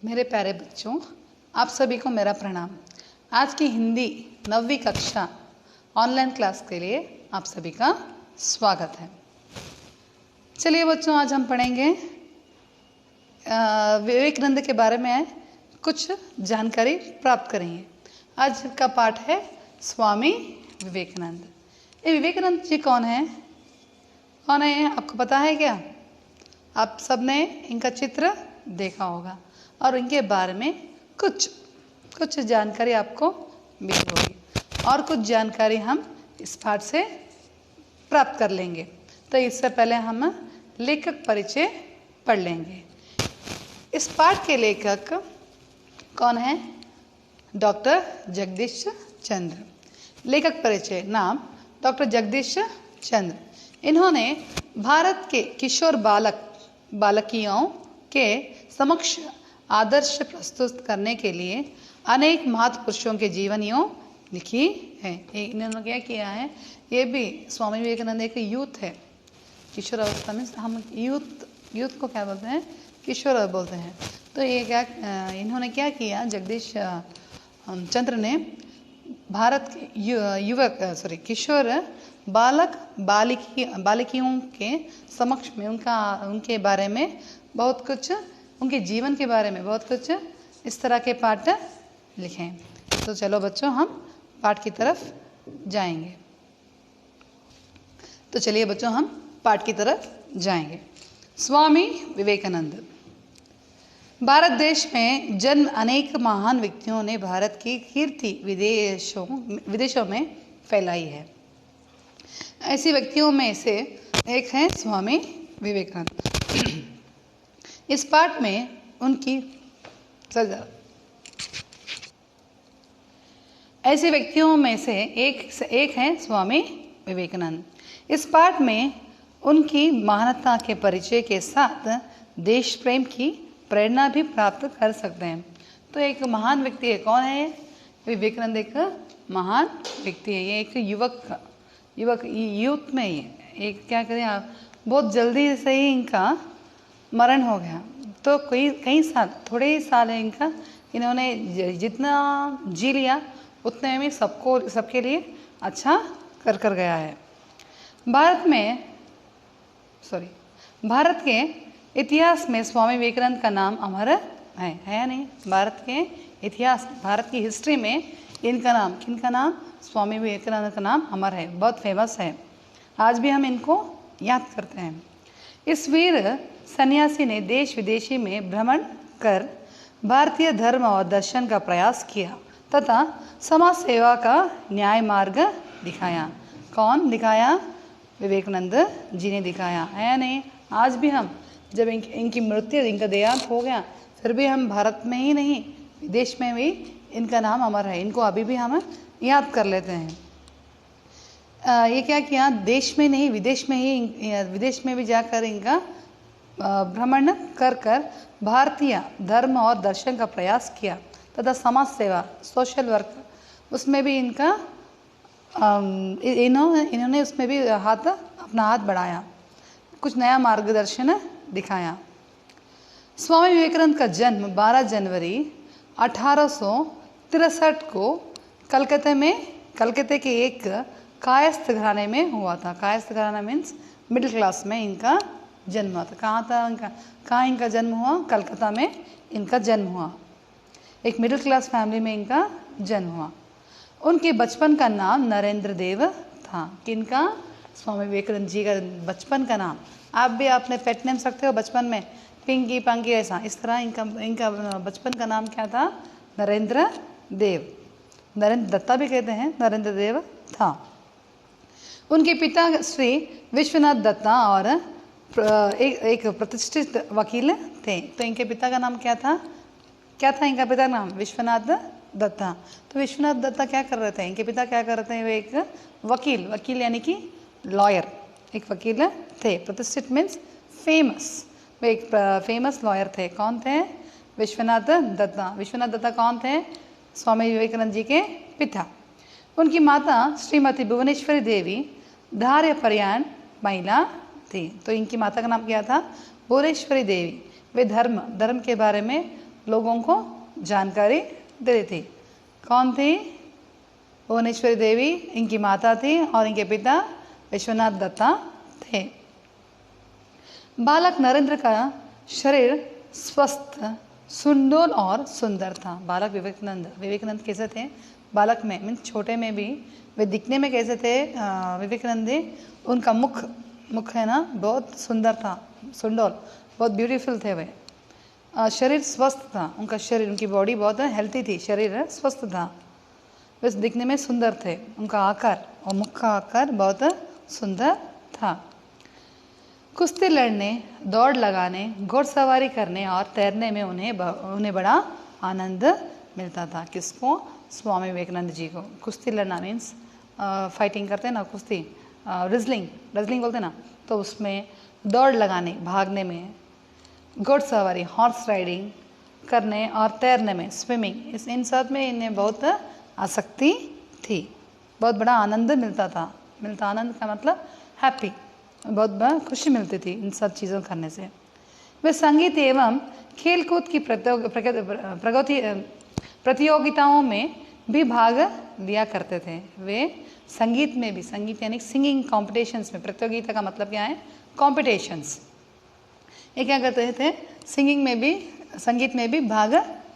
मेरे प्यारे बच्चों, आप सभी को मेरा प्रणाम। आज की हिंदी 9वीं कक्षा ऑनलाइन क्लास के लिए आप सभी का स्वागत है। चलिए बच्चों, आज हम पढ़ेंगे विवेकानंद के बारे में कुछ जानकारी प्राप्त करेंगे। आज का पाठ है स्वामी विवेकानंद। ये विवेकानंद जी कौन है? आपको पता है क्या? आप सबने इनका चित्र देखा होगा और इनके बारे में कुछ जानकारी आपको मिली होगी और कुछ जानकारी हम इस पाठ से प्राप्त कर लेंगे। तो इससे पहले हम लेखक परिचय पढ़ लेंगे। इस पाठ के लेखक कौन है? डॉक्टर जगदीश चंद्र। लेखक परिचय: नाम डॉक्टर जगदीश चंद्र। इन्होंने भारत के किशोर बालकियों के समक्ष आदर्श प्रस्तुत करने के लिए अनेक महापुरुषों के जीवनियों लिखी है। इन्होंने क्या किया है? ये भी स्वामी विवेकानंद एक यूथ है। किशोर अवस्था में हम यूथ को क्या बोलते हैं? किशोर बोलते हैं। तो ये क्या इन्होंने क्या किया? जगदीश चंद्र ने भारत के किशोर बालिकियों के समक्ष में उनके बारे में बहुत कुछ, उनके जीवन के बारे में बहुत कुछ इस तरह के पाठ लिखे। तो चलो बच्चों, हम पाठ की तरफ जाएंगे। तो चलिए बच्चों, हम पाठ की तरफ जाएंगे। स्वामी विवेकानंद। भारत देश में जन्म अनेक महान व्यक्तियों ने भारत की कीर्ति विदेशों में फैलाई है। ऐसी व्यक्तियों में से एक है स्वामी विवेकानंद। इस पाठ में ऐसे व्यक्तियों में से एक है स्वामी विवेकानंद। इस पाठ में उनकी महानता के परिचय के साथ देश प्रेम की प्रेरणा भी प्राप्त कर सकते हैं। तो एक महान व्यक्ति है। कौन है? विवेकानंद एक महान व्यक्ति है। ये एक यूथ में ही एक क्या करें आप, बहुत जल्दी से ही इनका मरण हो गया। तो कई साल, थोड़े ही साल है इनका, इन्होंने जितना जी लिया उतने में सबके लिए अच्छा कर गया है। भारत के इतिहास में स्वामी विवेकानंद का नाम अमर है या नहीं? भारत के इतिहास, भारत की हिस्ट्री में किनका नाम? स्वामी विवेकानंद का नाम अमर है, बहुत फेमस है। आज भी हम इनको याद करते हैं। इस वीर सन्यासी ने देश विदेशी में भ्रमण कर भारतीय धर्म और दर्शन का प्रयास किया तथा समाज सेवा का न्याय मार्ग दिखाया। कौन दिखाया? विवेकानंद जी ने दिखाया है या नहीं? आज भी हम जब इनकी मृत्यु, इनका देहांत हो गया, फिर भी हम भारत में ही नहीं, विदेश में भी इनका नाम अमर है। इनको अभी भी हम याद कर लेते हैं। ये क्या किया? देश में नहीं, विदेश में भी जाकर इनका भ्रमण कर भारतीय धर्म और दर्शन का प्रयास किया तथा समाज सेवा, सोशल वर्क, उसमें भी इन्होंने उसमें भी अपना हाथ बढ़ाया, कुछ नया मार्गदर्शन दिखाया। स्वामी विवेकानंद का जन्म 12 जनवरी 1863 को कलकत्ते के एक कायस्थ घराने में हुआ था। कायस्थ घराना मीन्स मिडिल क्लास में इनका जन्म हुआ था। कहाँ इनका जन्म हुआ? कलकत्ता में इनका जन्म हुआ। एक मिडिल क्लास फैमिली में इनका जन्म हुआ। उनके बचपन का नाम नरेंद्र देव था। किनका? स्वामी विवेकानंद जी का बचपन का नाम। आप भी अपने पेट नेम सकते हो बचपन में, पिंकी पंकी, ऐसा इस तरह इनका बचपन का नाम क्या था? नरेंद्र देव। नरेंद्र दत्ता भी कहते हैं, नरेंद्र देव था। उनके पिता श्री विश्वनाथ दत्ता और एक प्रतिष्ठित वकील थे। तो इनके पिता का नाम क्या था? इनका पिता का नाम? विश्वनाथ दत्ता। तो विश्वनाथ दत्ता क्या कर रहे थे? इनके पिता क्या कर रहे थे? वे एक वकील यानी कि लॉयर, एक वकील थे। प्रतिष्ठित मीन्स फेमस। वे एक फेमस लॉयर थे। कौन थे? विश्वनाथ दत्ता कौन थे? स्वामी विवेकानंद जी के पिता। उनकी माता श्रीमती भुवनेश्वरी देवी धार्यपर्यायण महिला थी। तो इनकी माता का नाम क्या था? भुवनेश्वरी देवी। वे धर्म के बारे में लोगों को जानकारी देती थी। कौन थी? भुवनेश्वरी देवी इनकी माता थी और इनके पिता विश्वनाथ दत्ता थे। बालक नरेंद्र का शरीर स्वस्थ, सुंदर और सुंदर था। बालक विवेकानंद कैसे थे? बालक में मीन्स छोटे में भी वे दिखने में कैसे थे? विवेकानंद जी, उनका मुख है ना, बहुत सुंदर था, सुंदर, बहुत ब्यूटीफुल थे वे। शरीर स्वस्थ था, उनका शरीर, उनकी बॉडी बहुत हेल्थी थी, शरीर स्वस्थ था, वे दिखने में सुंदर थे। उनका आकार और मुख का आकार बहुत सुंदर था। कुश्ती लड़ने, दौड़ लगाने, घुड़सवारी करने और तैरने में उन्हें बड़ा आनंद मिलता था। किसको? स्वामी विवेकानंद जी को। कुश्ती लड़ना मीन्स फाइटिंग करते हैं ना, कुश्ती, रेसलिंग बोलते हैं ना, तो उसमें दौड़ लगाने, भागने में, घुड़सवारी हॉर्स राइडिंग करने और तैरने में, स्विमिंग, इन सब में इन्हें बहुत आसक्ति थी। बहुत बड़ा आनंद मिलता था। आनंद का मतलब हैप्पी, बहुत खुशी मिलती थी इन सब चीज़ों करने से। वे संगीत एवं खेलकूद की प्रतियोगिताओं में भी भाग लिया करते थे। वे संगीत में भी, संगीत यानी सिंगिंग कॉम्पिटिशन्स में, प्रतियोगिता का मतलब क्या है? कॉम्पिटिशन्स। ये क्या करते थे? सिंगिंग में भी, संगीत में भी भाग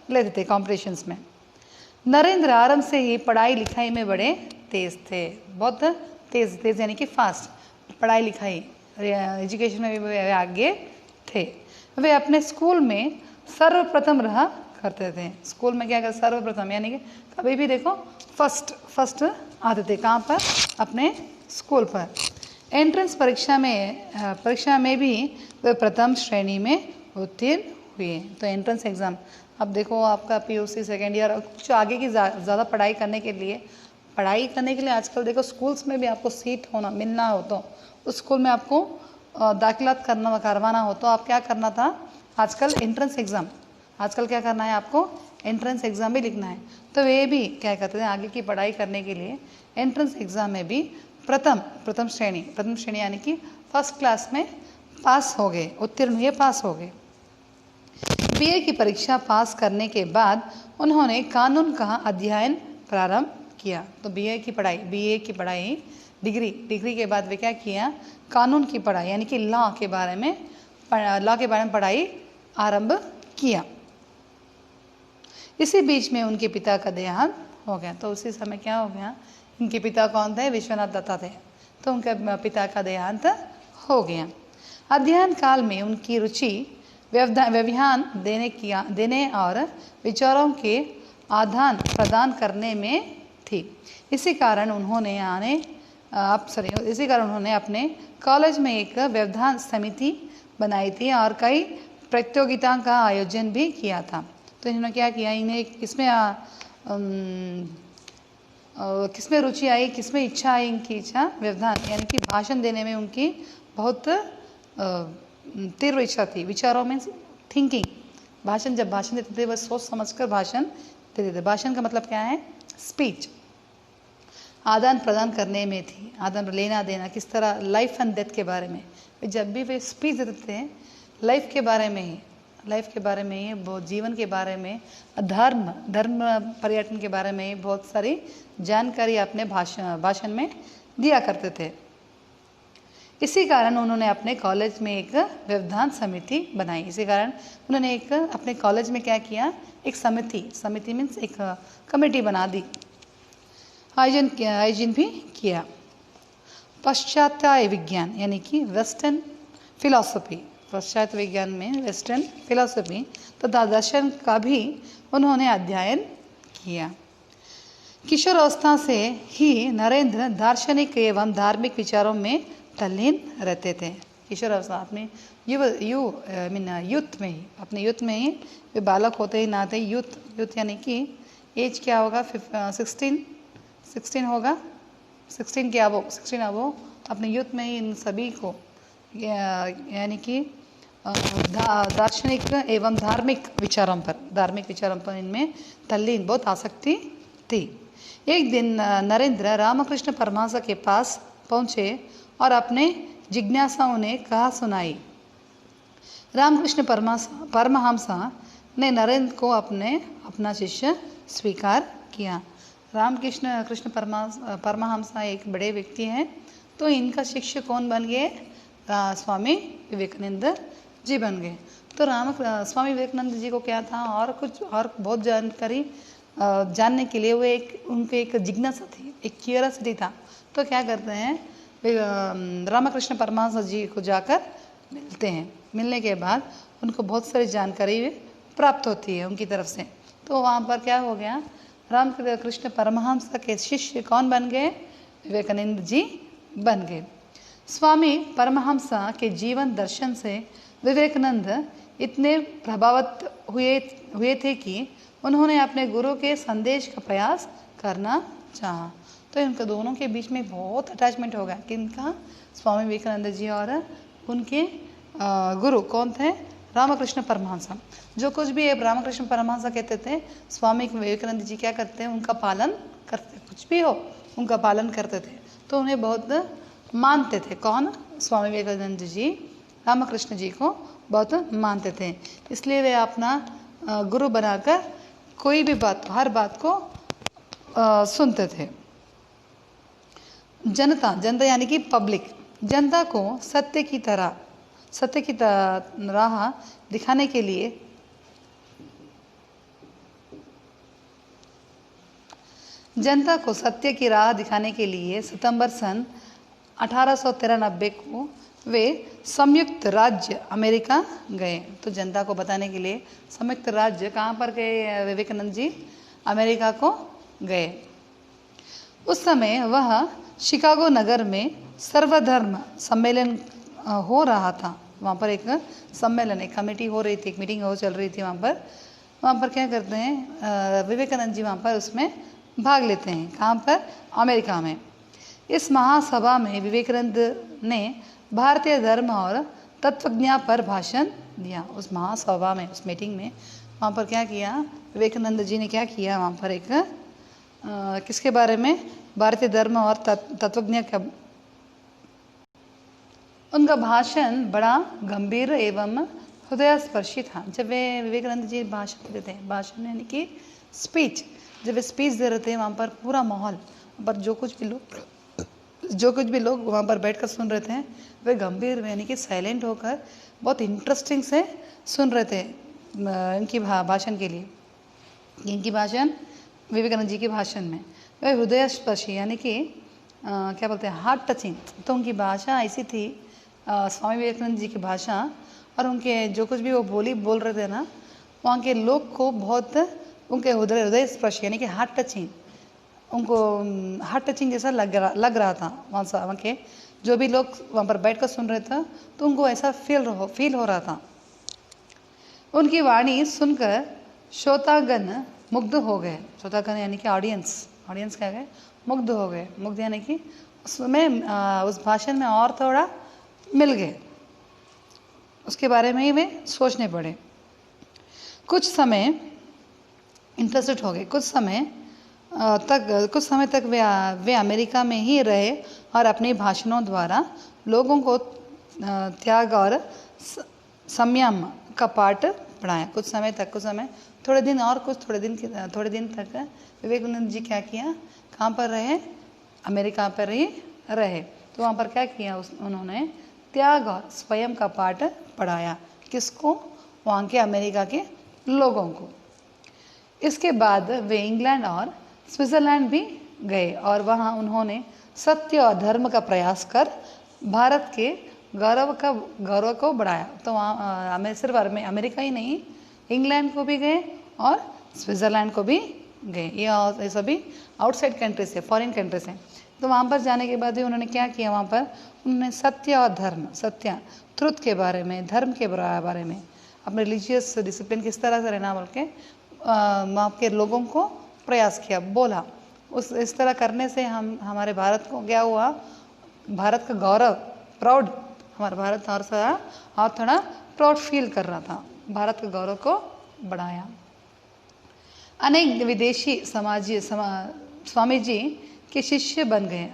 लेते थे कॉम्पिटिशन्स में। नरेंद्र आरंभ से ही पढ़ाई लिखाई में बड़े तेज थे, बहुत तेज यानी कि फास्ट, पढ़ाई लिखाई, एजुकेशन में भी वे आगे थे। वे अपने स्कूल में सर्वप्रथम रहा करते थे। स्कूल में क्या करते? सर्वप्रथम यानी कि कभी भी देखो फर्स्ट आते थे। कहाँ पर? अपने स्कूल पर। एंट्रेंस परीक्षा में भी वे प्रथम श्रेणी में उत्तीर्ण हुए। तो एंट्रेंस एग्ज़ाम, अब देखो आपका पीयूसी सेकेंड ईयर, कुछ आगे की ज़्यादा पढ़ाई करने के लिए आजकल देखो स्कूल्स में भी आपको सीट मिलना हो तो उस स्कूल में आपको दाखिला करवाना हो तो आप क्या करना था? आजकल एंट्रेंस एग्ज़ाम, आजकल क्या करना है आपको? एंट्रेंस एग्ज़ाम भी लिखना है। तो वे भी क्या करते थे? आगे की पढ़ाई करने के लिए एंट्रेंस एग्ज़ाम में भी प्रथम श्रेणी यानी कि फर्स्ट क्लास में पास हो गए, उत्तीर्ण हुए, पास हो गए। बीए की परीक्षा पास करने के बाद उन्होंने कानून का अध्ययन प्रारंभ किया। तो बीए की पढ़ाई डिग्री के बाद वे क्या किया? कानून की पढ़ाई यानी कि लॉ के बारे में पढ़ाई आरंभ किया। इसी बीच में उनके पिता का देहांत हो गया। तो उसी समय क्या हो गया? इनके पिता कौन थे? विश्वनाथ दत्ता थे। तो उनके पिता का देहांत हो गया। अध्ययन काल में उनकी रुचि व्यवधान देने और विचारों के आदान प्रदान करने में थी। इसी कारण उन्होंने अपने कॉलेज में एक व्यवधान समिति बनाई थी और कई प्रतियोगिताओं का आयोजन भी किया था। तो इन्होंने क्या किया? इन्हें किसमें रुचि आई, किसमें इच्छा आई? इनकी इच्छा व्यवधान यानी कि भाषण देने में उनकी बहुत तीव्र इच्छा थी। विचारों में थिंकिंग, जब भाषण देते थे वह सोच समझकर भाषण देते थे। भाषण का मतलब क्या है? स्पीच। आदान प्रदान करने में थी, आदान लेना देना, किस तरह लाइफ एंड डेथ के बारे में। जब भी वे स्पीच देते थे लाइफ के बारे में ही, बहुत जीवन के बारे में, धर्म पर्यटन के बारे में बहुत सारी जानकारी अपने भाषण में दिया करते थे। इसी कारण उन्होंने अपने कॉलेज में एक व्यवधान समिति बनाई। इसी कारण उन्होंने अपने कॉलेज में क्या किया? एक समिति मीन्स एक कमेटी बना दी, आयोजन भी किया। पाश्चात्य विज्ञान यानी कि वेस्टर्न फिलॉसफी, पाश्चात्य विज्ञान में वेस्टर्न फिलॉसफी तथा दर्शन का भी उन्होंने अध्ययन किया। किशोरावस्था से ही नरेंद्र दार्शनिक एवं धार्मिक विचारों में तल्लीन रहते थे। किशोरावस्था अपने यूथ में ही वे बालक होते ही ना थे। यूथ यानी कि एज क्या होगा? 16 होगा, 16 के अबो अपने यूथ में ही इन सभी को यानी कि दार्शनिक एवं धार्मिक विचारों पर इनमें तल्लीन, बहुत आसक्ति थी। एक दिन नरेंद्र रामकृष्ण परमहंस के पास पहुँचे और अपने जिज्ञासाओं ने कहा सुनाई। रामकृष्ण परमहंस ने नरेंद्र को अपना शिष्य स्वीकार किया। रामकृष्ण कृष्ण परमहंस एक बड़े व्यक्ति हैं, तो इनका शिष्य कौन बन गए? स्वामी विवेकानंद जी बन गए। तो स्वामी विवेकानंद जी को क्या था, और बहुत जानकारी जानने के लिए वो उनके एक जिज्ञासा थी, एक क्यूरियोसिटी था। तो क्या करते हैं, रामकृष्ण परमहंस जी को जाकर मिलते हैं। मिलने के बाद उनको बहुत सारी जानकारी प्राप्त होती है उनकी तरफ से। तो वहाँ पर क्या हो गया, रामकृष्ण परमहंस के शिष्य कौन बन गए? विवेकानंद जी बन गए। स्वामी परमहंस के जीवन दर्शन से विवेकानंद इतने प्रभावित हुए थे कि उन्होंने अपने गुरु के संदेश का प्रयास करना चाहा। तो इनके दोनों के बीच में बहुत अटैचमेंट हो गया। किनका? स्वामी विवेकानंद जी और उनके गुरु कौन थे? रामकृष्ण परमहंस। जो कुछ भी रामकृष्ण परमहंस कहते थे, स्वामी विवेकानंद जी क्या करते हैं, उनका पालन करते, कुछ भी हो उनका पालन करते थे। तो उन्हें बहुत मानते थे। कौन? स्वामी विवेकानंद जी रामकृष्ण जी को बहुत मानते थे। इसलिए वे अपना गुरु बनाकर कोई भी बात, हर बात को सुनते थे। जनता यानी कि पब्लिक, जनता को सत्य की राह दिखाने के लिए सितंबर सन 1893 को वे संयुक्त राज्य अमेरिका गए। तो जनता को बताने के लिए संयुक्त राज्य कहाँ पर गए विवेकानंद जी? अमेरिका को गए। उस समय वह शिकागो नगर में सर्वधर्म सम्मेलन हो रहा था। वहाँ पर एक सम्मेलन, एक कमेटी हो रही थी, एक मीटिंग चल रही थी। वहाँ पर क्या करते हैं, विवेकानंद जी वहाँ पर उसमें भाग लेते हैं। कहाँ पर? अमेरिका में। इस महासभा में विवेकानंद ने भारतीय धर्म और तत्वज्ञान पर भाषण दिया। उस महासभा में, उस मीटिंग में वहाँ पर क्या किया विवेकानंद जी ने? क्या किया वहाँ पर? एक किसके बारे में? भारतीय धर्म और तत्वज्ञान का। उनका भाषण बड़ा गंभीर एवं हृदयस्पर्शी था। जब वे विवेकानंद जी भाषण देते थे, भाषण यानी कि स्पीच, जब वे स्पीच दे रहे थे, वहाँ पर पूरा माहौल पर जो कुछ भी लोग वहाँ पर बैठकर सुन रहे थे, वे गंभीर यानी कि साइलेंट होकर बहुत इंटरेस्टिंग से सुन रहे थे इनकी भाषण के लिए। इनकी भाषण, विवेकानंद जी की भाषण में वे हृदयस्पर्शी यानी कि क्या बोलते हैं, हार्ट टचिंग। तो उनकी भाषा ऐसी थी, स्वामी विवेकानंद जी की भाषा, और उनके जो कुछ भी वो बोल रहे थे ना, वहाँ के लोग को बहुत उनके हृदय स्पर्शी यानी कि हार्ट टचिंग, उनको हार्ट टचिंग जैसा लग रहा था। वहाँ के जो भी लोग वहाँ पर बैठ कर सुन रहे थे, तो उनको ऐसा फील हो रहा था। उनकी वाणी सुनकर श्रोतागण मुग्ध हो गए। श्रोतागण यानी कि ऑडियंस क्या गए? मुग्ध हो गए। मुग्ध यानी कि उसमें उस भाषण में और थोड़ा मिल गए, उसके बारे में ही वे सोचने पड़े। कुछ समय इंटरेस्टेड हो गए। कुछ समय तक वे अमेरिका में ही रहे और अपने भाषणों द्वारा लोगों को त्याग और संयम का पाठ पढ़ाया। थोड़े दिन तक विवेकानंद जी क्या किया? कहाँ पर रहे? अमेरिका पर ही रहे। तो वहाँ पर क्या किया उन्होंने? त्याग और स्वयं का पाठ पढ़ाया। किसको? वहाँ के अमेरिका के लोगों को। इसके बाद वे इंग्लैंड और स्विट्ज़रलैंड भी गए और वहाँ उन्होंने सत्य और धर्म का प्रयास कर भारत के गौरव को बढ़ाया। तो वहाँ सिर्फ अमेरिका ही नहीं, इंग्लैंड को भी गए और स्विट्ज़रलैंड को भी गए। ये सभी आउटसाइड कंट्रीज है, फॉरेन कंट्रीज हैं। तो वहाँ पर जाने के बाद भी उन्होंने क्या किया? वहाँ पर उन्होंने सत्य और धर्म, ट्रुथ के बारे में, धर्म के बारे में, अपने रिलीजियस डिसिप्लिन किस तरह से रहना बोल के वहाँ के लोगों को प्रयास किया, बोला। इस तरह करने से हमारे भारत को क्या हुआ? भारत का गौरव, प्राउड, हमारा भारत और थोड़ा प्राउड फील कर रहा था। भारत के गौरव को बढ़ाया। अनेक विदेशी स्वामी जी के शिष्य बन गए।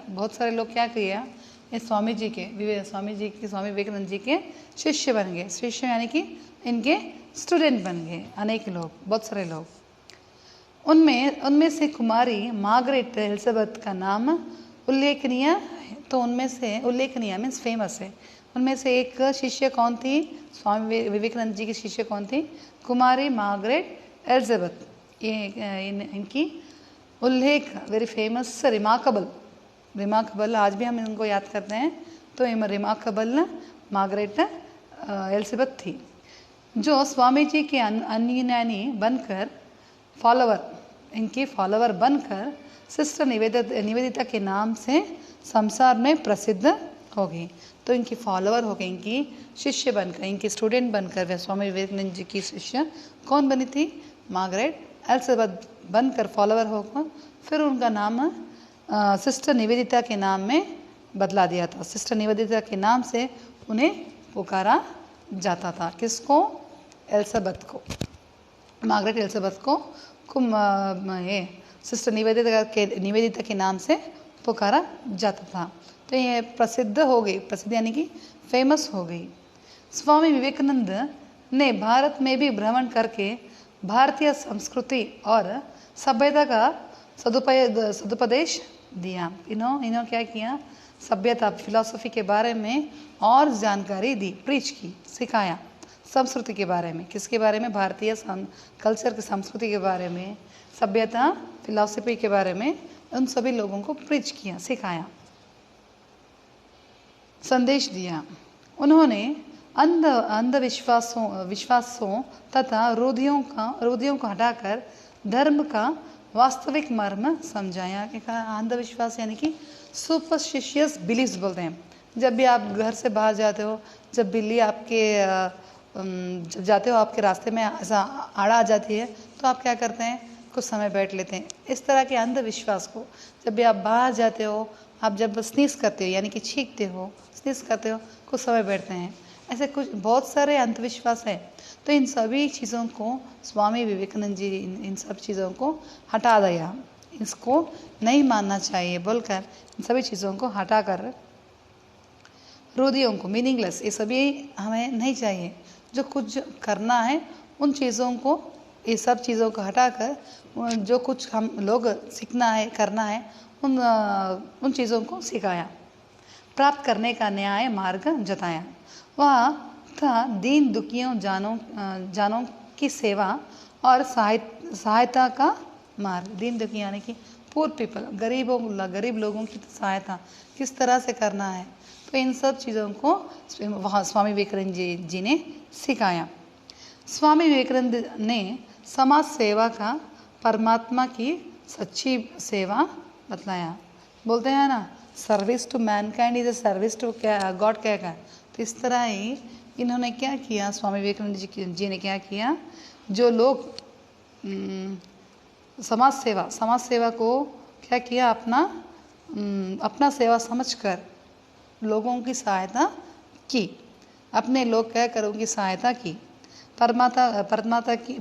बहुत सारे लोग क्या किया? स्वामी विवेकानंद जी के शिष्य बन गए। शिष्य यानी कि इनके स्टूडेंट बन गए, अनेक लोग, बहुत सारे लोग। उनमें से कुमारी मार्गरेट एलिजाबेथ का नाम उल्लेखनीय है। तो उनमें से उल्लेखनीय मीन्स फेमस है। उनमें से एक शिष्य कौन थी? स्वामी विवेकानंद जी की शिष्य कौन थी? कुमारी मार्गरेट एलिजाबेथ। ये इनकी उल्लेख वेरी फेमस, रिमार्केबल आज भी हम इनको याद करते हैं। तो ये रिमार्केबल मार्गरेट एलिजाबेथ थी, जो स्वामी जी के अनुयायी बनकर इनकी फॉलोवर बनकर सिस्टर निवेदिता के नाम से संसार में प्रसिद्ध हो गई। तो इनकी फॉलोवर हो गई, इनकी शिष्य बनकर, इनकी स्टूडेंट बनकर वे स्वामी विवेकानंद जी की शिष्य कौन बनी थी? मार्गरेट एलिजाबेथ बनकर फॉलोवर होकर फिर उनका नाम सिस्टर निवेदिता के नाम में बदला दिया था। सिस्टर निवेदिता के नाम से उन्हें पुकारा जाता था। किसको? एलिजाबेथ को, मार्गरेट एलिजाबेथ को सिस्टर निवेदिता के नाम से पुकारा जाता था। तो ये प्रसिद्ध हो गई, प्रसिद्ध यानी कि फेमस हो गई। स्वामी विवेकानंद ने भारत में भी भ्रमण करके भारतीय संस्कृति और सभ्यता का सदुपदेश दिया। इन्होंने क्या किया? सभ्यता, फिलॉसफी के बारे में और जानकारी दी, प्रीच की, सिखाया। संस्कृति के बारे में, किसके बारे में? भारतीय कल्चर की संस्कृति के बारे में, सभ्यता, फिलॉसफी के बारे में उन सभी लोगों को प्रीच किया, सिखाया, संदेश दिया। उन्होंने विश्वासों तथा रूढ़ियों को हटाकर धर्म का वास्तविक मर्म समझाया। अंधविश्वास यानी कि सुपरस्टिशियस बिलीव्स बोलते हैं। जब भी आप घर से बाहर जाते हो, जब बिल्ली जब जाते हो आपके रास्ते में ऐसा आड़ा आ जाती है, तो आप क्या करते हैं? कुछ समय बैठ लेते हैं। इस तरह के अंधविश्वास को, जब भी आप बाहर जाते हो, आप जब स्नीज करते हो यानी कि छींकते हो, स्नीज करते हो, कुछ समय बैठते हैं। ऐसे कुछ बहुत सारे अंधविश्वास है। तो इन सभी चीज़ों को स्वामी विवेकानंद जी इन सब चीज़ों को हटा दिया। इसको नहीं मानना चाहिए बोलकर इन सभी चीज़ों को हटाकर, रूढ़ियों को, मीनिंगलेस, ये सभी हमें नहीं चाहिए। जो कुछ करना है उन चीज़ों को, ये सब चीज़ों को हटाकर जो कुछ हम लोग सीखना है, करना है, उन चीज़ों को सिखाया। प्राप्त करने का न्याय मार्ग जताया। वह था दीन दुखियों जानों की सेवा और सहायता का मार्ग। दीन दुखी यानी कि पुअर पीपल, गरीब लोगों की सहायता किस तरह से करना है। तो इन सब चीज़ों को वहाँ स्वामी विवेकानंद जी ने सिखाया। स्वामी विवेकानंद ने समाज सेवा का परमात्मा की सच्ची सेवा बतलाया। बोलते हैं ना, service to mankind is a service to God क्या है। तो इस तरह ही इन्होंने क्या किया, स्वामी विवेकानंद जी ने क्या किया? जो लोग समाज सेवा को क्या किया? अपना सेवा समझकर लोगों की सहायता की, अपने लोग क्या करों की सहायता की,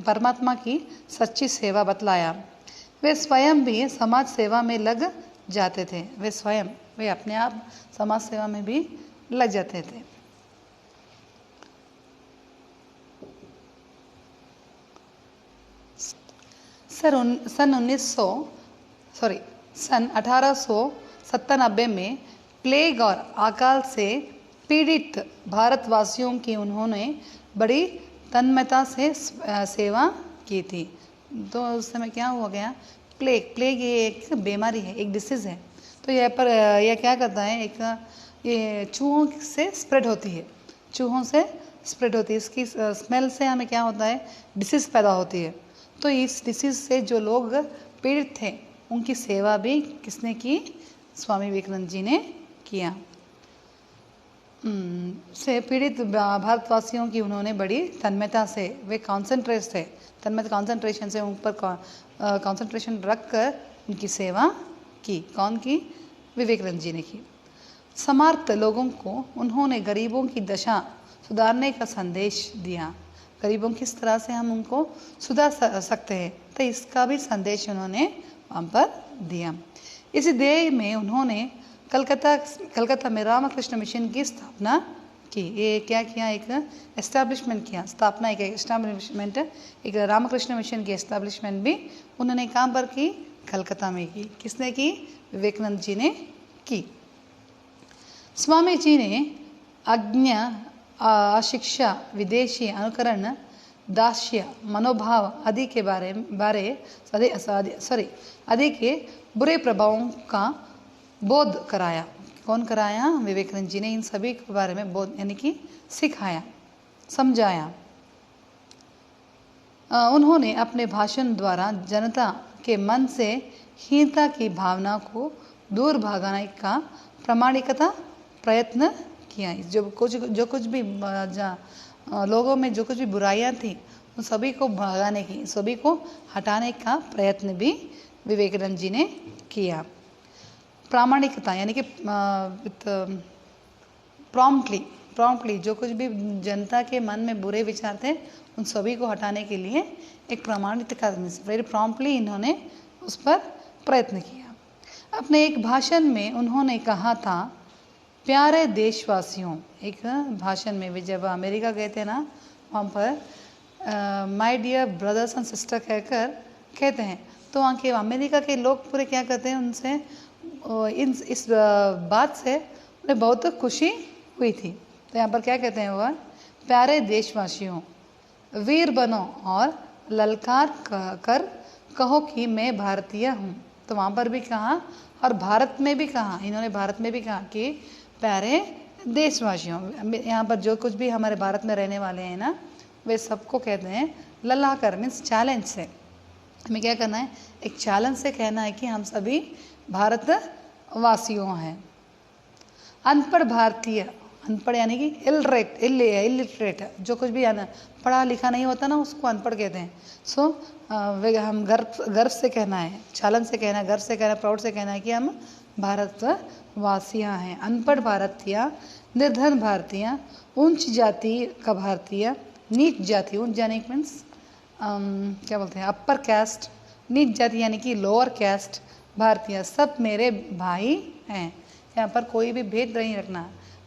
परमात्मा की सच्ची सेवा बतलाया। वे स्वयं भी समाज सेवा में लग जाते थे। वे अपने आप समाज सेवा में भी लग जाते थे। सन 1897 में प्लेग और अकाल से पीड़ित भारतवासियों की उन्होंने बड़ी तन्मयता से सेवा की थी। तो उस समय क्या हो गया? प्लेग ये एक बीमारी है, एक डिसीज़ है। तो यह क्या करता है? ये चूहों से स्प्रेड होती है, इसकी स्मेल से हमें क्या होता है? डिसीज़ पैदा होती है। तो इस डिसीज़ से जो लोग पीड़ित थे उनकी सेवा भी किसने की? स्वामी विवेकानंद जी ने किया। से पीड़ित भारतवासियों की उन्होंने बड़ी तन्मयता से, वे कॉन्सेंट्रेशन से उन पर कॉन्सेंट्रेशन रख कर उनकी सेवा की। कौन की? विवेकानंद जी ने की। समर्थ लोगों को उन्होंने गरीबों की दशा सुधारने का संदेश दिया। गरीबों किस तरह से हम उनको सुधार सकते हैं, तो इसका भी संदेश उन्होंने वहाँ पर दिया। इसी देह में उन्होंने कलकत्ता में रामकृष्ण मिशन की स्थापना की। ये क्या किया, एक एस्टैब्लिशमेंट किया, स्थापना, एक एस्टैब्लिशमेंट, एक रामकृष्ण मिशन की एस्टैब्लिशमेंट भी उन्होंने कहाँ पर की, कलकत्ता में की। किसने की, विवेकानंद जी ने की। स्वामी जी ने अज्ञा, अशिक्षा, विदेशी अनुकरण, दास्य मनोभाव आदि के आदि के बुरे प्रभावों का बोध कराया। कौन कराया, विवेकानंद जी ने इन सभी के बारे में बोध यानी कि सिखाया, समझाया। उन्होंने अपने भाषण द्वारा जनता के मन से हीनता की भावना को दूर भगाने का प्रामाणिकता प्रयत्न किया। जो कुछ भी लोगों में जो कुछ भी बुराइयां थी उन सभी को भगाने की, सभी को हटाने का प्रयत्न भी विवेकानंद जी ने किया। प्रामाणिकता यानी कि प्रॉम्प्टली जो कुछ भी जनता के मन में बुरे विचार थे उन सभी को हटाने के लिए एक प्रामाणिकता, वेरी प्रॉम्प्टली इन्होंने उस पर प्रयत्न किया। अपने एक भाषण में उन्होंने कहा था, प्यारे देशवासियों, एक भाषण में भी जब अमेरिका गए थे ना, वहाँ पर my dear brothers and sister कहकर कहते हैं, तो वहाँ के अमेरिका के लोग पूरे क्या कहते हैं, उनसे इस बात से उन्हें बहुत खुशी हुई थी। तो यहाँ पर क्या कहते हैं वह, प्यारे देशवासियों, वीर बनो और ललकार कर कहो कि मैं भारतीय हूँ। तो वहाँ पर भी कहा और भारत में भी कहा, इन्होंने भारत में भी कहा कि प्यारे देशवासियों। यहाँ पर जो कुछ भी हमारे भारत में रहने वाले हैं ना, वे सबको कहते हैं ललाकर, मीन्स चैलेंज से। हमें क्या करना है, एक चैलेंज से कहना है कि हम सभी भारतवासियों हैं। अनपढ़ भारतीय, अनपढ़ यानी कि इलिटरेट, जो कुछ भी पढ़ा लिखा नहीं होता ना उसको अनपढ़ कहते हैं। सो हम गर्व से कहना है, चैलेंज से कहना है, गर्व से कहना है, प्राउड से कहना है कि हम भारतवासियाँ हैं। अनपढ़ भारतीय, निर्धन भारतीय, ऊंच जाति का भारतीय, नीच जाति, ऊंच जाति मीन्स क्या बोलते हैं, अपर कास्ट, नीच जाति यानी कि लोअर कास्ट भारतीय, सब मेरे भाई हैं। यहाँ पर कोई भी भेद नहीं रखना,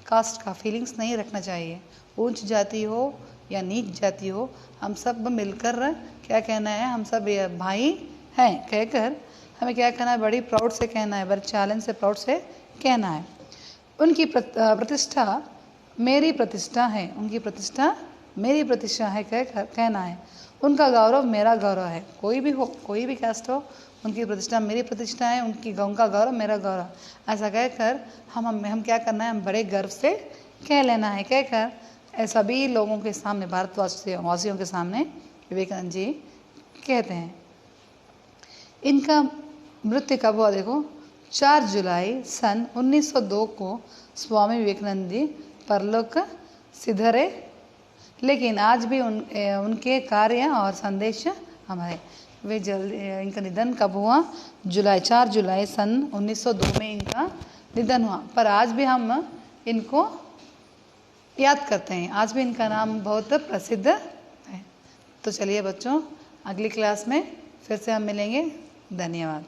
कास्ट का फीलिंग्स नहीं रखना चाहिए। ऊंच जाति हो या नीच जाति हो, हम सब मिलकर क्या कहना है, हम सब भाई हैं कहकर हमें क्या कहना है, बड़ी प्राउड से कहना है, बड़े चैलेंज से, प्राउड से कहना है। उनकी प्रतिष्ठा मेरी प्रतिष्ठा है, उनकी प्रतिष्ठा मेरी प्रतिष्ठा है कहना है। उनका गौरव मेरा गौरव है। कोई भी हो, कोई भी कास्ट हो, उनकी प्रतिष्ठा मेरी प्रतिष्ठा है, उनका गौरव मेरा गौरव। ऐसा कहकर हम क्या करना है, हम बड़े गर्व से कह लेना है कहकर सभी लोगों के सामने, भारतवासियों के सामने विवेकानंद जी कहते हैं। इनका मृत्यु कब हुआ देखो, 4 जुलाई सन 1902 को स्वामी विवेकानंद जी परलोक सिधरे, लेकिन आज भी उनके कार्य और संदेश हमारे, वे जल्दी, इनका निधन कब हुआ, 4 जुलाई सन 1902 में इनका निधन हुआ। पर आज भी हम इनको याद करते हैं, आज भी इनका नाम बहुत प्रसिद्ध है। तो चलिए बच्चों, अगली क्लास में फिर से हम मिलेंगे। धन्यवाद।